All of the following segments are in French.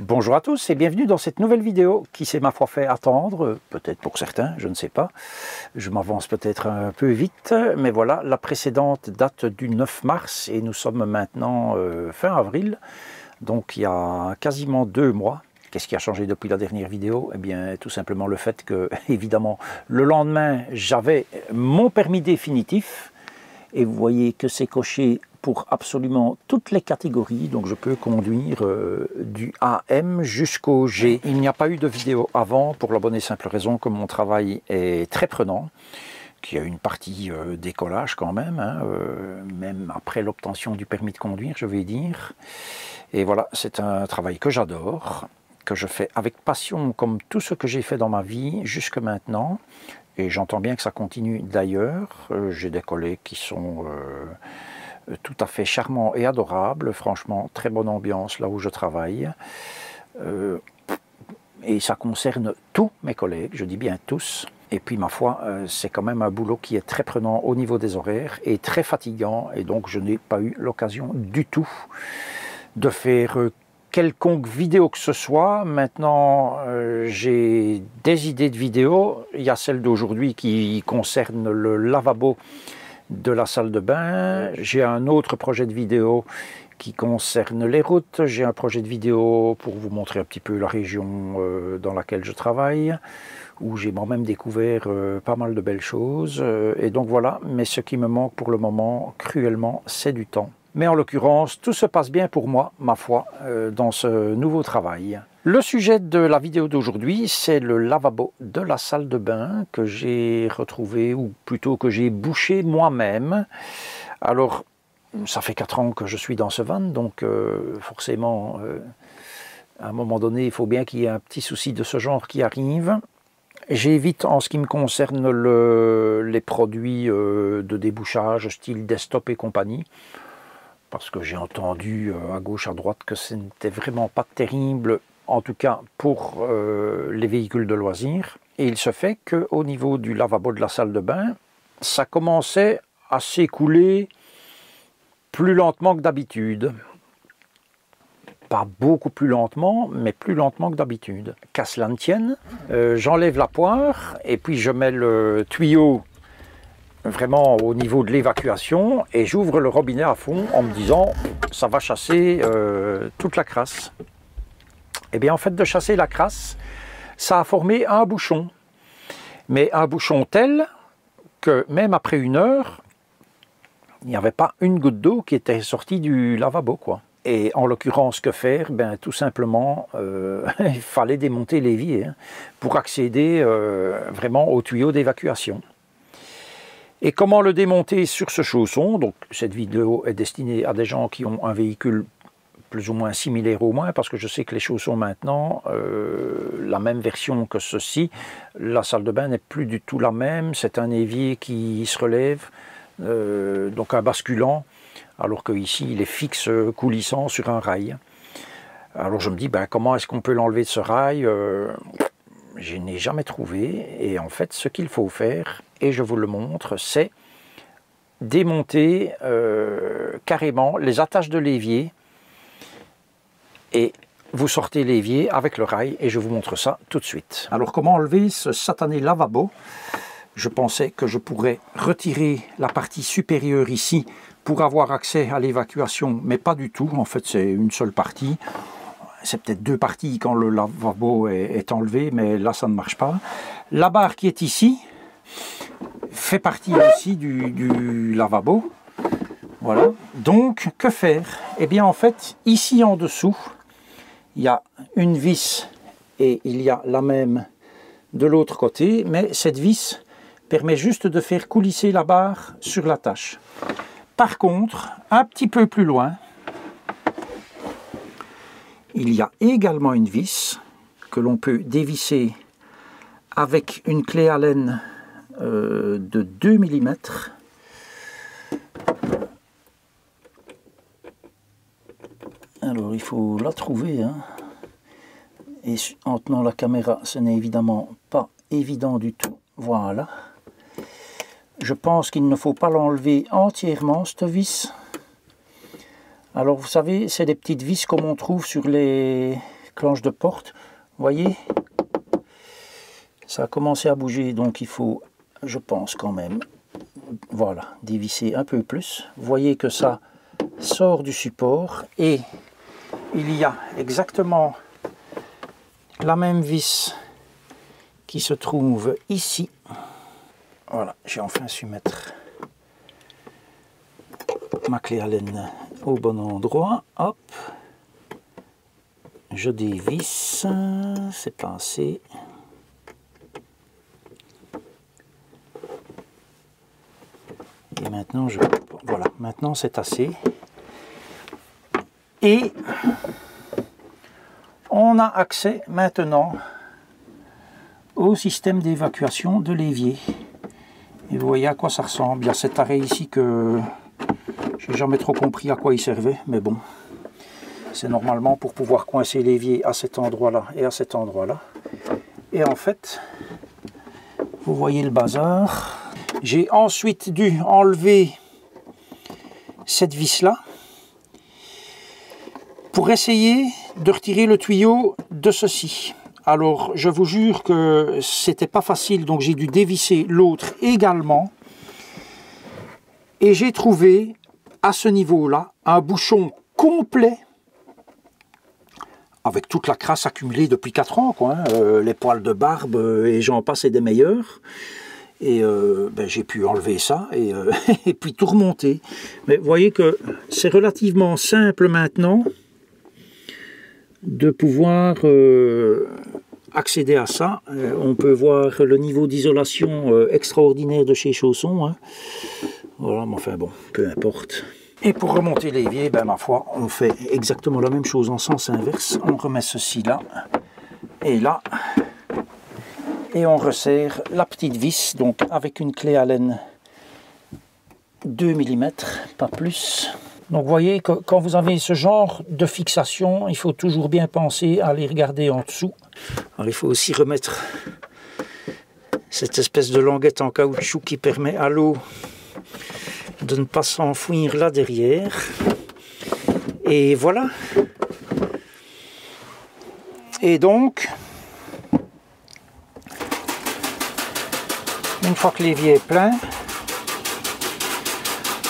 Bonjour à tous et bienvenue dans cette nouvelle vidéo qui s'est ma foi fait attendre, peut-être pour certains, je ne sais pas. Je m'avance peut-être un peu vite, mais voilà, la précédente date du 9 mars et nous sommes maintenant fin avril, donc il y a quasiment 2 mois. Qu'est-ce qui a changé depuis la dernière vidéo? Eh bien, tout simplement le fait que, évidemment, le lendemain, j'avais mon permis définitif et vous voyez que c'est coché pour absolument toutes les catégories, donc je peux conduire du AM jusqu'au G. Il n'y a pas eu de vidéo avant pour la bonne et simple raison que mon travail est très prenant, qu'il y a une partie décollage quand même, hein, même après l'obtention du permis de conduire, je vais dire. Et voilà, c'est un travail que j'adore, que je fais avec passion comme tout ce que j'ai fait dans ma vie jusque maintenant. Et j'entends bien que ça continue d'ailleurs. J'ai des collègues qui sont tout à fait charmants et adorables. Franchement, très bonne ambiance là où je travaille. Et ça concerne tous mes collègues, je dis bien tous. Et puis ma foi, c'est quand même un boulot qui est très prenant au niveau des horaires et très fatigant. Et donc je n'ai pas eu l'occasion du tout de faire quelconque vidéo que ce soit. Maintenant, j'ai des idées de vidéos. Il y a celle d'aujourd'hui qui concerne le lavabo de la salle de bain. J'ai un autre projet de vidéo qui concerne les routes. J'ai un projet de vidéo pour vous montrer un petit peu la région dans laquelle je travaille, où j'ai moi-même découvert pas mal de belles choses. Et donc voilà, mais ce qui me manque pour le moment, cruellement, c'est du temps. Mais en l'occurrence, tout se passe bien pour moi, ma foi, dans ce nouveau travail. Le sujet de la vidéo d'aujourd'hui, c'est le lavabo de la salle de bain que j'ai retrouvé, ou plutôt que j'ai bouché moi-même. Alors, ça fait 4 ans que je suis dans ce van, donc forcément, à un moment donné, il faut bien qu'il y ait un petit souci de ce genre qui arrive. J'évite en ce qui me concerne les produits de débouchage, style desktop et compagnie, parce que j'ai entendu à gauche, à droite que ce n'était vraiment pas terrible, en tout cas pour les véhicules de loisirs. Et il se fait qu'au niveau du lavabo de la salle de bain, ça commençait à s'écouler plus lentement que d'habitude. Pas beaucoup plus lentement, mais plus lentement que d'habitude. Qu'à cela ne tienne, j'enlève la poire et puis je mets le tuyau vraiment au niveau de l'évacuation et j'ouvre le robinet à fond en me disant ça va chasser toute la crasse. Et bien en fait de chasser la crasse, ça a formé un bouchon, mais un bouchon tel que même après 1 heure, il n'y avait pas une goutte d'eau qui était sortie du lavabo, quoi. Et en l'occurrence, que faire? Ben, tout simplement, il fallait démonter l'évier pour accéder vraiment au tuyau d'évacuation. Et comment le démonter sur ce chausson? Donc cette vidéo est destinée à des gens qui ont un véhicule plus ou moins similaire au moins, parce que je sais que les chaussons maintenant, la même version que ceci, la salle de bain n'est plus du tout la même, c'est un évier qui se relève, donc un basculant, alors qu'ici il est fixe, coulissant sur un rail. Alors je me dis, ben, comment est-ce qu'on peut l'enlever de ce rail? Je n'ai jamais trouvé, et en fait ce qu'il faut faire, et je vous le montre, c'est démonter carrément les attaches de l'évier, et vous sortez l'évier avec le rail, et je vous montre ça tout de suite. Alors comment enlever ce satané lavabo? Je pensais que je pourrais retirer la partie supérieure ici pour avoir accès à l'évacuation, mais pas du tout, en fait c'est une seule partie. C'est peut-être 2 parties quand le lavabo est enlevé, mais là ça ne marche pas. La barre qui est ici fait partie aussi du lavabo. Voilà. Donc que faire? Eh bien en fait, ici en dessous, il y a une vis et il y a la même de l'autre côté, mais cette vis permet juste de faire coulisser la barre sur la tâche. Par contre, un petit peu plus loin, il y a également une vis que l'on peut dévisser avec une clé Allen de 2 mm. Alors il faut la trouver, hein. Et en tenant la caméra, ce n'est évidemment pas évident du tout. Voilà. Je pense qu'il ne faut pas l'enlever entièrement, cette vis. Alors vous savez, c'est des petites vis comme on trouve sur les clenche de porte. Vous voyez, ça a commencé à bouger, donc il faut, je pense quand même, voilà, dévisser un peu plus. Vous voyez que ça sort du support et il y a exactement la même vis qui se trouve ici. Voilà, j'ai enfin su mettre ma clé Allen au bon endroit. Hop, je dévisse, c'est passé. Et maintenant, voilà, maintenant c'est assez. Et on a accès maintenant au système d'évacuation de l'évier. Et vous voyez à quoi ça ressemble. Il y a cet arrêt ici que j'ai jamais trop compris à quoi il servait, mais bon. C'est normalement pour pouvoir coincer l'évier à cet endroit-là et à cet endroit-là. Et en fait, vous voyez le bazar. J'ai ensuite dû enlever cette vis-là pour essayer de retirer le tuyau de ceci. Alors, je vous jure que c'était pas facile, donc j'ai dû dévisser l'autre également. Et j'ai trouvé, à ce niveau-là, un bouchon complet, avec toute la crasse accumulée depuis 4 ans, quoi, hein, les poils de barbe, et j'en passe et des meilleurs. Et ben, j'ai pu enlever ça et, et puis tout remonter. Mais vous voyez que c'est relativement simple maintenant de pouvoir accéder à ça. On peut voir le niveau d'isolation extraordinaire de chez Chausson. Hein. Voilà, mais enfin bon, peu importe. Et pour remonter l'évier, ben, ma foi, on fait exactement la même chose en sens inverse. On remet ceci là et là. Et on resserre la petite vis, donc avec une clé Allen 2 mm, pas plus. Donc vous voyez que quand vous avez ce genre de fixation, il faut toujours bien penser à aller regarder en dessous. Alors il faut aussi remettre cette espèce de languette en caoutchouc qui permet à l'eau de ne pas s'enfouir là derrière. Et voilà. Et donc, une fois que l'évier est plein,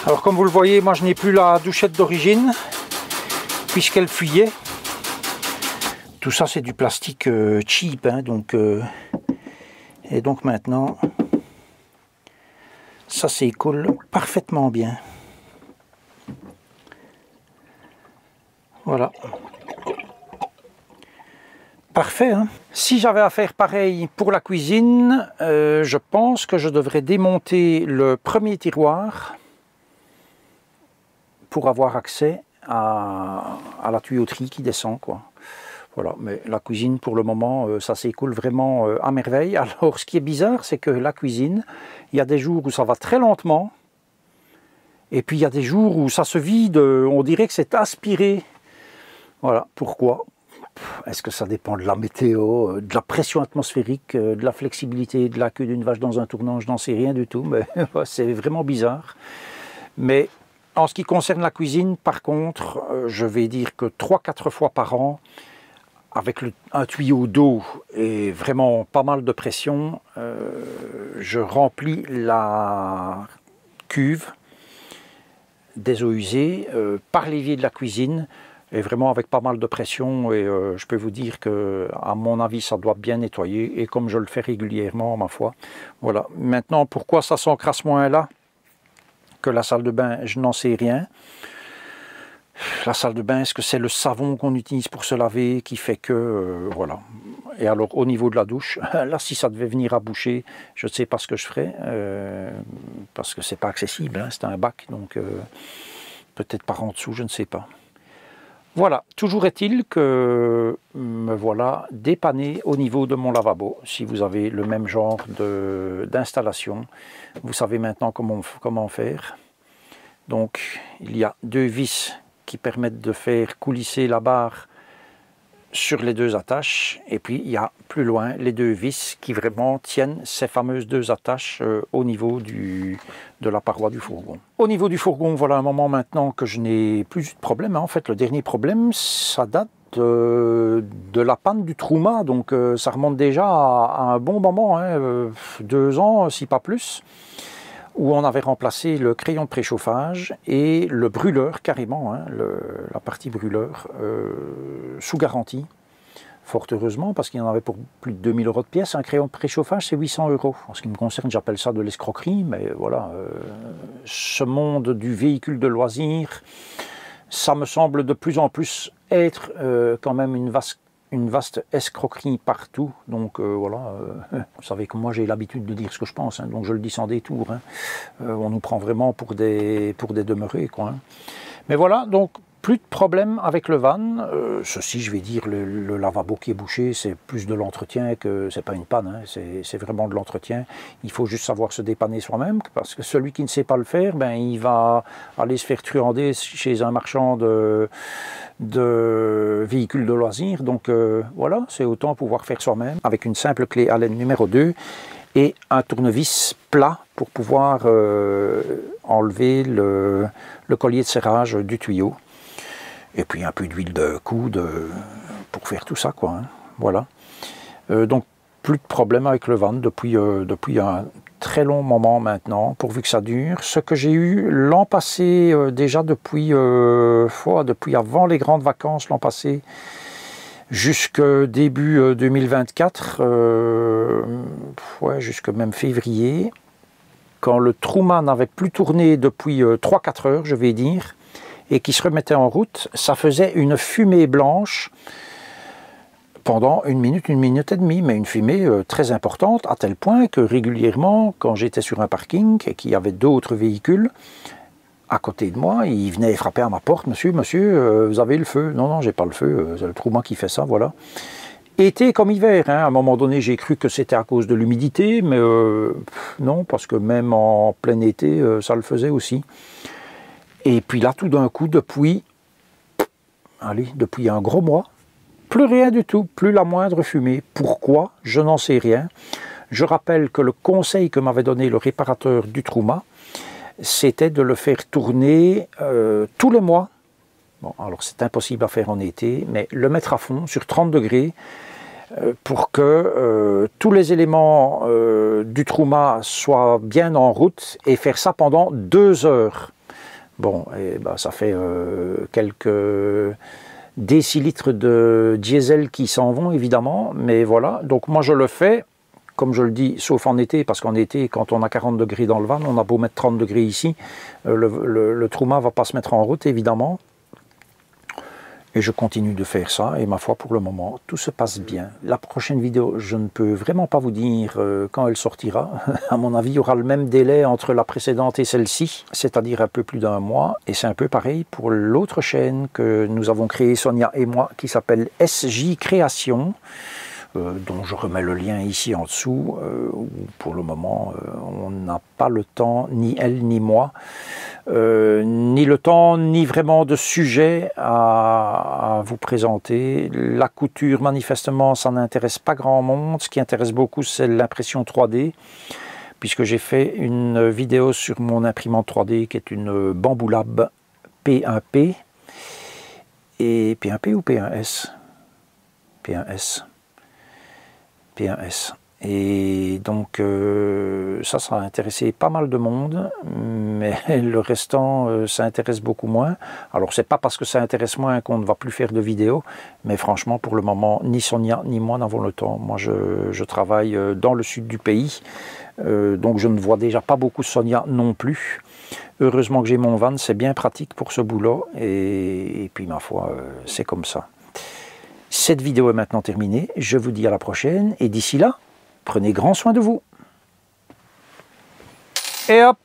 alors comme vous le voyez, moi je n'ai plus la douchette d'origine puisqu'elle fuyait. Tout ça c'est du plastique cheap, hein, donc, et donc maintenant ça s'écoule parfaitement bien. Voilà. Parfait, hein? Si j'avais à faire pareil pour la cuisine, je pense que je devrais démonter le premier tiroir pour avoir accès à la tuyauterie qui descend, quoi. Voilà, mais la cuisine pour le moment, ça s'écoule vraiment à merveille. Alors ce qui est bizarre, c'est que la cuisine, il y a des jours où ça va très lentement, et puis il y a des jours où ça se vide, on dirait que c'est aspiré. Voilà, pourquoi? Est-ce que ça dépend de la météo, de la pression atmosphérique, de la flexibilité de la queue d'une vache dans un tournant? Je n'en sais rien du tout, mais c'est vraiment bizarre. Mais en ce qui concerne la cuisine, par contre, je vais dire que 3-4 fois par an, avec un tuyau d'eau et vraiment pas mal de pression, je remplis la cuve des eaux usées par l'évier de la cuisine, et vraiment avec pas mal de pression, et je peux vous dire que, à mon avis, ça doit bien nettoyer, et comme je le fais régulièrement, ma foi. Voilà. Maintenant, pourquoi ça s'encrasse moins là que la salle de bain, je n'en sais rien. La salle de bain, est-ce que c'est le savon qu'on utilise pour se laver qui fait que... voilà. Et alors, au niveau de la douche, là, si ça devait venir à boucher, je ne sais pas ce que je ferais, parce que c'est pas accessible, hein, c'est un bac, donc peut-être par en dessous, je ne sais pas. Voilà, toujours est-il que me voilà dépanné au niveau de mon lavabo. Si vous avez le même genre d'installation, vous savez maintenant comment faire. Donc, il y a 2 vis qui permettent de faire coulisser la barre sur les 2 attaches. Et puis, il y a plus loin les 2 vis qui vraiment tiennent ces fameuses 2 attaches au niveau de la paroi du fourgon. Au niveau du fourgon, voilà un moment maintenant que je n'ai plus eu de problème. En fait, le dernier problème, ça date de la panne du Truma, donc ça remonte déjà à un bon moment, hein, 2 ans, si pas plus, où on avait remplacé le crayon de préchauffage et le brûleur carrément, hein, la partie brûleur, sous garantie. Fort heureusement, parce qu'il y en avait pour plus de 2000 € de pièce. Un crayon de préchauffage, c'est 800 €. En ce qui me concerne, j'appelle ça de l'escroquerie, mais voilà, ce monde du véhicule de loisir, ça me semble de plus en plus être quand même une vaste escroquerie partout. Donc voilà, vous savez que moi j'ai l'habitude de dire ce que je pense, hein, donc je le dis sans détour. Hein. On nous prend vraiment pour des demeurés, quoi. Hein. Mais voilà, donc plus de problème avec le van. Ceci, je vais dire, le lavabo qui est bouché, c'est plus de l'entretien que c'est pas une panne. Hein, c'est vraiment de l'entretien. Il faut juste savoir se dépanner soi-même, parce que celui qui ne sait pas le faire, ben, il va aller se faire truander chez un marchand de véhicules de loisirs. Donc voilà, c'est autant pouvoir faire soi-même avec une simple clé Allen numéro 2 et un tournevis plat pour pouvoir enlever le collier de serrage du tuyau. Et puis un peu d'huile de coude pour faire tout ça, quoi. Hein. Voilà. Donc plus de problème avec le van depuis un très long moment maintenant, pourvu que ça dure. Ce que j'ai eu l'an passé, déjà depuis avant les grandes vacances l'an passé, jusque début 2024, ouais, jusque même février, quand le Truma n'avait plus tourné depuis 3-4 heures, je vais dire, et qui se remettait en route, ça faisait une fumée blanche pendant une minute et demie, mais une fumée très importante, à tel point que régulièrement, quand j'étais sur un parking et qu'il y avait d'autres véhicules à côté de moi, ils venaient frapper à ma porte, monsieur, vous avez le feu? Non, non, j'ai pas le feu, c'est le Truma qui fait ça, voilà. Été comme hiver, hein. À un moment donné, j'ai cru que c'était à cause de l'humidité, mais non, parce que même en plein été, ça le faisait aussi. Et puis là, tout d'un coup, depuis un gros mois, plus rien du tout, plus la moindre fumée. Pourquoi? Je n'en sais rien. Je rappelle que le conseil que m'avait donné le réparateur du Truma, c'était de le faire tourner tous les mois. Bon, alors c'est impossible à faire en été, mais le mettre à fond sur 30 degrés pour que tous les éléments du Truma soient bien en route et faire ça pendant 2 heures. Bon, et ben, ça fait quelques décilitres de diesel qui s'en vont, évidemment, mais voilà. Donc moi, je le fais, comme je le dis, sauf en été, parce qu'en été, quand on a 40 degrés dans le van, on a beau mettre 30 degrés ici, le Truma ne va pas se mettre en route, évidemment. Et je continue de faire ça, et ma foi, pour le moment, tout se passe bien. La prochaine vidéo, je ne peux vraiment pas vous dire quand elle sortira. À mon avis, il y aura le même délai entre la précédente et celle-ci, c'est-à-dire un peu plus d'1 mois. Et c'est un peu pareil pour l'autre chaîne que nous avons créée, Sonia et moi, qui s'appelle SJ Création, dont je remets le lien ici en dessous. Pour le moment, on n'a pas le temps, ni elle ni moi, ni le temps, ni vraiment de sujet à vous présenter. La couture, manifestement, ça n'intéresse pas grand monde. Ce qui intéresse beaucoup, c'est l'impression 3D, puisque j'ai fait une vidéo sur mon imprimante 3D, qui est une Bambu Lab P1P. Et P1P ou P1S? P1S. P1S. Et donc ça a intéressé pas mal de monde, mais le restant ça intéresse beaucoup moins. Alors c'est pas parce que ça intéresse moins qu'on ne va plus faire de vidéos, mais franchement pour le moment ni Sonia ni moi n'avons le temps. Moi je travaille dans le sud du pays, donc je ne vois déjà pas beaucoup Sonia non plus. Heureusement que j'ai mon van, c'est bien pratique pour ce boulot, et puis ma foi c'est comme ça. Cette vidéo est maintenant terminée, je vous dis à la prochaine, et d'ici là, prenez grand soin de vous. Et hop!